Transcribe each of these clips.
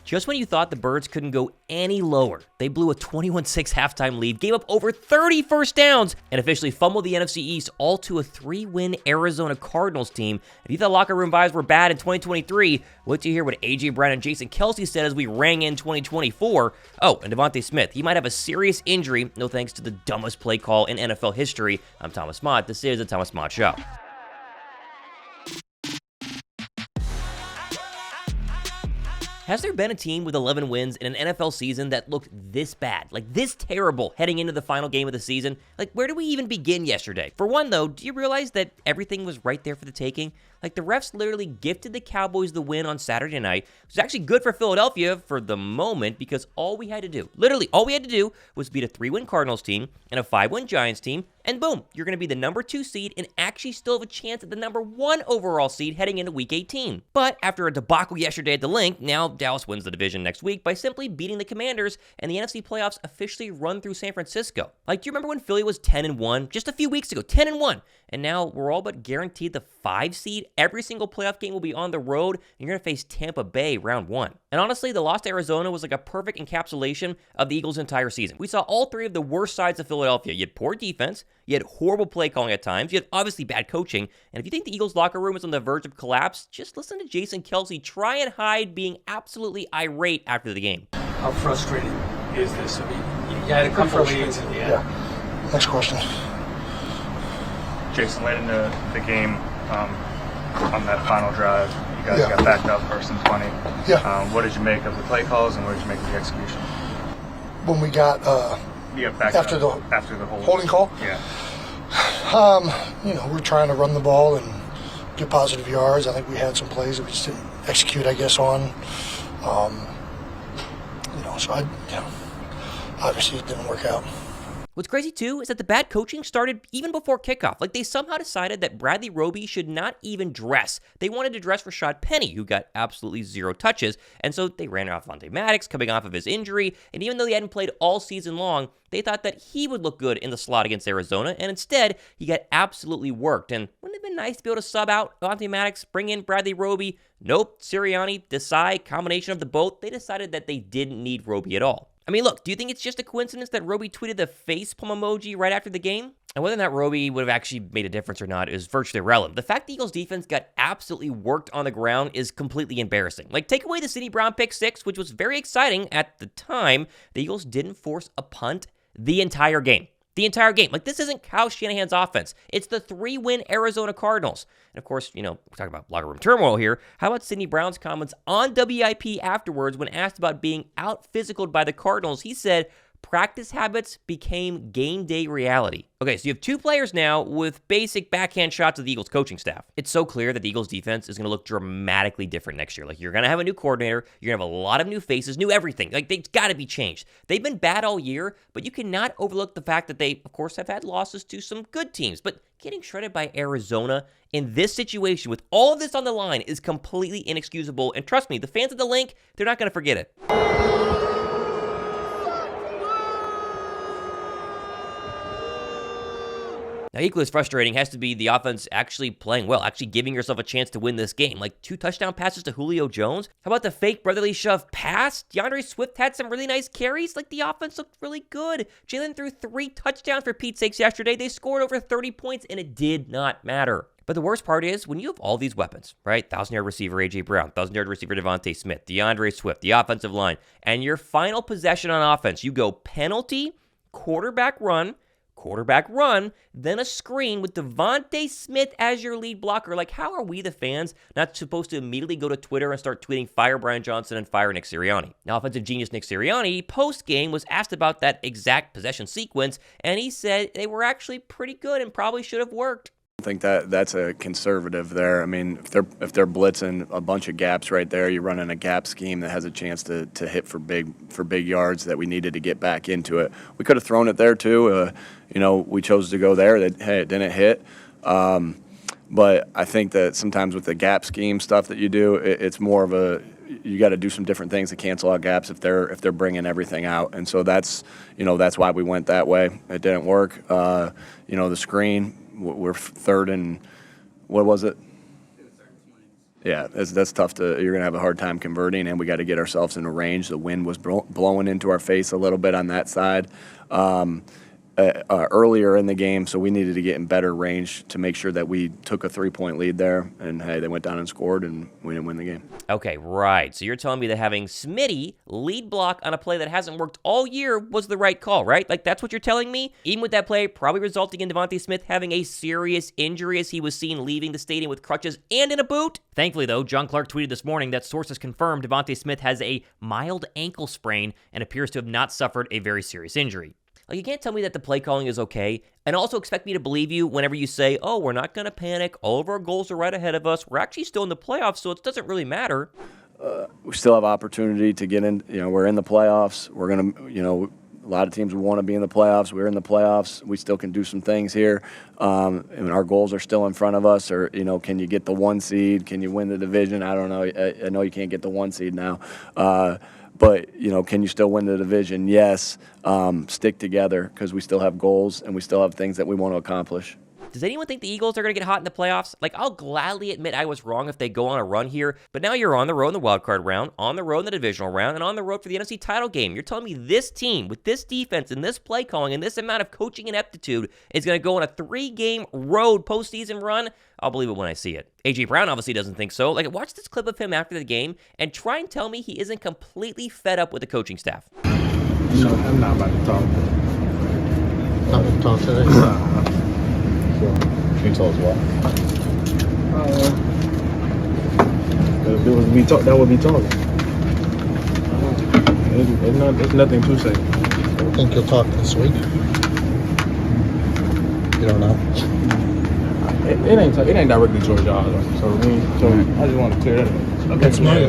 Just when you thought the Birds couldn't go any lower, they blew a 21-6 halftime lead, gave up over 30 first downs, and officially fumbled the NFC East all to a 3-win Arizona Cardinals team. If you thought locker room vibes were bad in 2023, wait till you hear what A.J. Brown and Jason Kelce said as we rang in 2024. Oh, and DeVonta Smith, he might have a serious injury, no thanks to the dumbest play call in NFL history. I'm Thomas Mott. This is the Thomas Mott Show. Has there been a team with 11 wins in an NFL season that looked this bad, like this terrible, heading into the final game of the season? Like, where do we even begin yesterday? For one, though, do you realize that everything was right there for the taking? Like, the refs literally gifted the Cowboys the win on Saturday night, which was actually good for Philadelphia for the moment, because all we had to do, literally all we had to do, was beat a 3-win Cardinals team and a 5-win Giants team, and boom, you're going to be the number 2 seed and actually still have a chance at the number 1 overall seed heading into Week 18. But after a debacle yesterday at the Link, now Dallas wins the division next week by simply beating the Commanders, and the NFC playoffs officially run through San Francisco. Like, do you remember when Philly was 10-1 just a few weeks ago? 10-1. And now we're all but guaranteed the 5 seed. Every single playoff game will be on the road, and you're going to face Tampa Bay round 1. And honestly, the loss to Arizona was like a perfect encapsulation of the Eagles' entire season. We saw all 3 of the worst sides of Philadelphia. You had poor defense, you had horrible play calling at times, you had obviously bad coaching, and if you think the Eagles' locker room is on the verge of collapse, just listen to Jason Kelce try and hide being absolutely irate after the game. How frustrating is this? I mean, you had a couple leads at the end. Yeah. Next question. Jason, late into the game, on that final drive, you guys got backed up first and 20. Yeah. What did you make of the play calls, and what did you make of the execution? When we got backed after up after the whole holding call. Yeah. We're trying to run the ball and get positive yards. I think we had some plays that we just didn't execute, I guess, on. Obviously it didn't work out. What's crazy, too, is that the bad coaching started even before kickoff. Like, they somehow decided that Roby should not even dress. They wanted to dress Rashad Penny, who got absolutely 0 touches, and so they ran off Maddox coming off of his injury, and even though he hadn't played all season long, they thought that he would look good in the slot against Arizona, and instead, he got absolutely worked. And wouldn't it have been nice to be able to sub out Maddox, bring in Roby? Nope, Sirianni, Desai, combination of the both, they decided that they didn't need Roby at all. I mean, look, do you think it's just a coincidence that Roby tweeted the facepalm emoji right after the game? And whether or not Roby would have actually made a difference or not is virtually irrelevant. The fact the Eagles defense got absolutely worked on the ground is completely embarrassing. Like, take away the Sidney Brown pick 6, which was very exciting at the time. The Eagles didn't force a punt the entire game. The entire game. Like, this isn't Kyle Shanahan's offense. It's the 3-win Arizona Cardinals. And of course, we're talking about locker room turmoil here. How about Sidney Brown's comments on WIP afterwards when asked about being out-physicaled by the Cardinals? He said, practice habits became game day reality. Okay, so you have 2 players now with basic backhand shots of the Eagles coaching staff. It's so clear that the Eagles defense is going to look dramatically different next year. Like, you're going to have a new coordinator, you're going to have a lot of new faces, new everything. Like, they've got to be changed. They've been bad all year, but you cannot overlook the fact that they, of course, have had losses to some good teams. But getting shredded by Arizona in this situation with all of this on the line is completely inexcusable. And trust me, the fans at the Link, they're not going to forget it. Now, equally as frustrating has to be the offense actually playing well, actually giving yourself a chance to win this game. Like 2 touchdown passes to Julio Jones. How about the fake brotherly shove pass? DeAndre Swift had some really nice carries. Like, the offense looked really good. Jalen threw 3 touchdowns for Pete's sakes yesterday. They scored over 30 points, and it did not matter. But the worst part is when you have all these weapons, right? 1,000-yard receiver A.J. Brown, 1,000-yard receiver DeVonta Smith, DeAndre Swift, the offensive line, and your final possession on offense, you go penalty, quarterback run, then a screen with DeVonta Smith as your lead blocker. Like, how are we, the fans, not supposed to immediately go to Twitter and start tweeting fire Brian Johnson and fire Nick Sirianni? Now, offensive genius Nick Sirianni, post-game, was asked about that exact possession sequence, and he said they were actually pretty good and probably should have worked. I think that's a conservative there. I mean, if they're blitzing a bunch of gaps right there, you're running a gap scheme that has a chance to hit for big yards that we needed to get back into it. We could have thrown it there too. We chose to go there. It didn't hit. But I think that sometimes with the gap scheme stuff that you do, it's more of you got to do some different things to cancel out gaps if they're bringing everything out. And so that's why we went that way. It didn't work. The screen. We're third and what was it? Yeah, that's tough you're going to have a hard time converting, and we got to get ourselves in a range. The wind was blowing into our face a little bit on that side earlier in the game, so we needed to get in better range to make sure that we took a 3-point lead there. And, hey, they went down and scored, and we didn't win the game. Okay, right. So you're telling me that having Smitty lead block on a play that hasn't worked all year was the right call, right? Like, that's what you're telling me? Even with that play probably resulting in DeVonta Smith having a serious injury as he was seen leaving the stadium with crutches and in a boot? Thankfully, though, John Clark tweeted this morning that sources confirmed DeVonta Smith has a mild ankle sprain and appears to have not suffered a very serious injury. Like, you can't tell me that the play calling is okay and also expect me to believe you whenever you say, oh, we're not going to panic. All of our goals are right ahead of us. We're actually still in the playoffs, so it doesn't really matter. We still have opportunity to get in. We're in the playoffs. We're going to, a lot of teams would want to be in the playoffs. We're in the playoffs. We still can do some things here. And our goals are still in front of us. Or, can you get the 1 seed? Can you win the division? I don't know. I know you can't get the 1 seed now. But, can you still win the division? Yes. Stick together because we still have goals and we still have things that we want to accomplish. Does anyone think the Eagles are going to get hot in the playoffs? Like, I'll gladly admit I was wrong if they go on a run here, but now you're on the road in the wild card round, on the road in the divisional round, and on the road for the NFC title game. You're telling me this team, with this defense and this play calling and this amount of coaching ineptitude, is going to go on a 3-game road postseason run? I'll believe it when I see it. A.J. Brown obviously doesn't think so. Like, watch this clip of him after the game and try and tell me he isn't completely fed up with the coaching staff. No, I'm not about to talk. Not going to talk today. Can you tell us why? That would be talking. There's nothing to say. I think you'll talk this week. You don't know. It ain't directly towards y'all though. So I just want to clear that up. That's my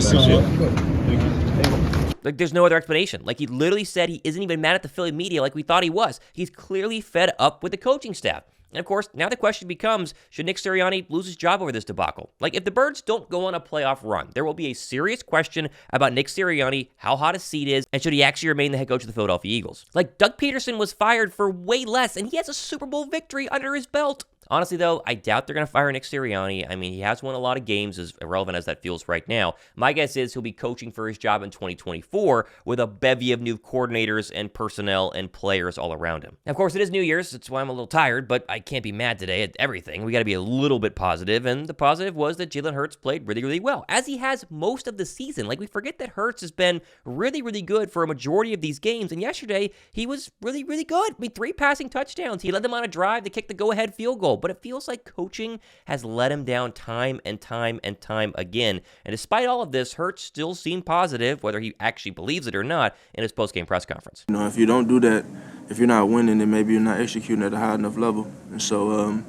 Like, there's no other explanation. Like, he literally said he isn't even mad at the Philly media like we thought he was. He's clearly fed up with the coaching staff. And, of course, now the question becomes, should Nick Sirianni lose his job over this debacle? Like, if the Birds don't go on a playoff run, there will be a serious question about Nick Sirianni, how hot his seat is, and should he actually remain the head coach of the Philadelphia Eagles. Like, Doug Peterson was fired for way less, and he has a Super Bowl victory under his belt. Honestly, though, I doubt they're going to fire Nick Sirianni. I mean, he has won a lot of games, as irrelevant as that feels right now. My guess is he'll be coaching for his job in 2024 with a bevy of new coordinators and personnel and players all around him. Now, of course, it is New Year's. That's why I'm a little tired, but I can't be mad today at everything. We got to be a little bit positive, and the positive was that Jalen Hurts played really, really well, as he has most of the season. Like, we forget that Hurts has been really, really good for a majority of these games, and yesterday, he was really, really good. I mean, 3 passing touchdowns. He led them on a drive to kick the go-ahead field goal. But it feels like coaching has let him down time and time and time again. And despite all of this, Hurts still seemed positive, whether he actually believes it or not, in his post-game press conference. If you don't do that, if you're not winning, then maybe you're not executing at a high enough level. And so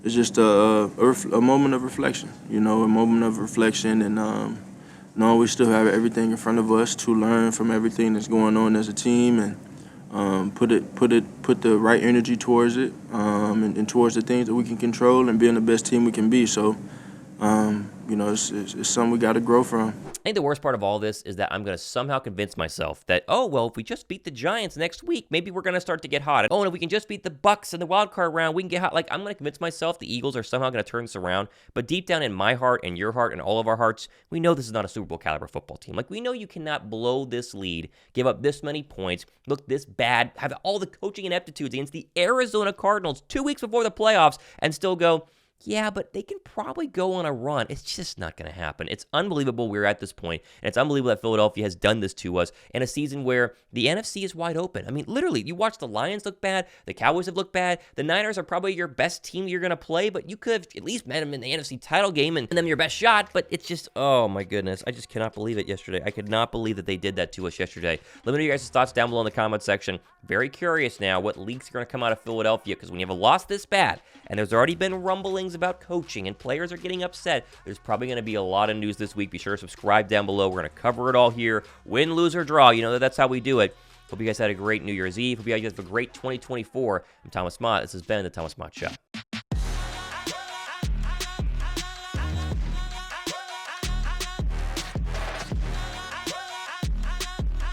it's just a moment of reflection, a moment of reflection and knowing we still have everything in front of us to learn from everything that's going on as a team and put the right energy towards it and towards the things that we can control and being the best team we can be. So, it's something we got to grow from. I think the worst part of all this is that I'm going to somehow convince myself that, if we just beat the Giants next week, maybe we're going to start to get hot. And if we can just beat the Bucks in the wild card round, we can get hot. Like, I'm going to convince myself the Eagles are somehow going to turn this around. But deep down in my heart and your heart and all of our hearts, we know this is not a Super Bowl caliber football team. Like, we know you cannot blow this lead, give up this many points, look this bad, have all the coaching ineptitudes against the Arizona Cardinals 2 weeks before the playoffs and still go, yeah, but they can probably go on a run. It's just not going to happen. It's unbelievable we're at this point, and it's unbelievable that Philadelphia has done this to us in a season where the NFC is wide open. I mean, literally, you watch the Lions look bad, the Cowboys have looked bad, the Niners are probably your best team you're going to play, but you could have at least met them in the NFC title game and them your best shot, but it's just, oh my goodness, I just cannot believe it yesterday. I could not believe that they did that to us yesterday. Let me know your guys' thoughts down below in the comment section. Very curious now what leaks are going to come out of Philadelphia, because when you have a loss this bad, and there's already been rumblings about coaching and players are getting upset, there's probably going to be a lot of news this week. Be sure to subscribe down below. We're going to cover it all here. Win, lose, or draw. That's how we do it. Hope you guys had a great New Year's Eve. Hope you guys have a great 2024. I'm Thomas Mott. This has been the Thomas Mott Show.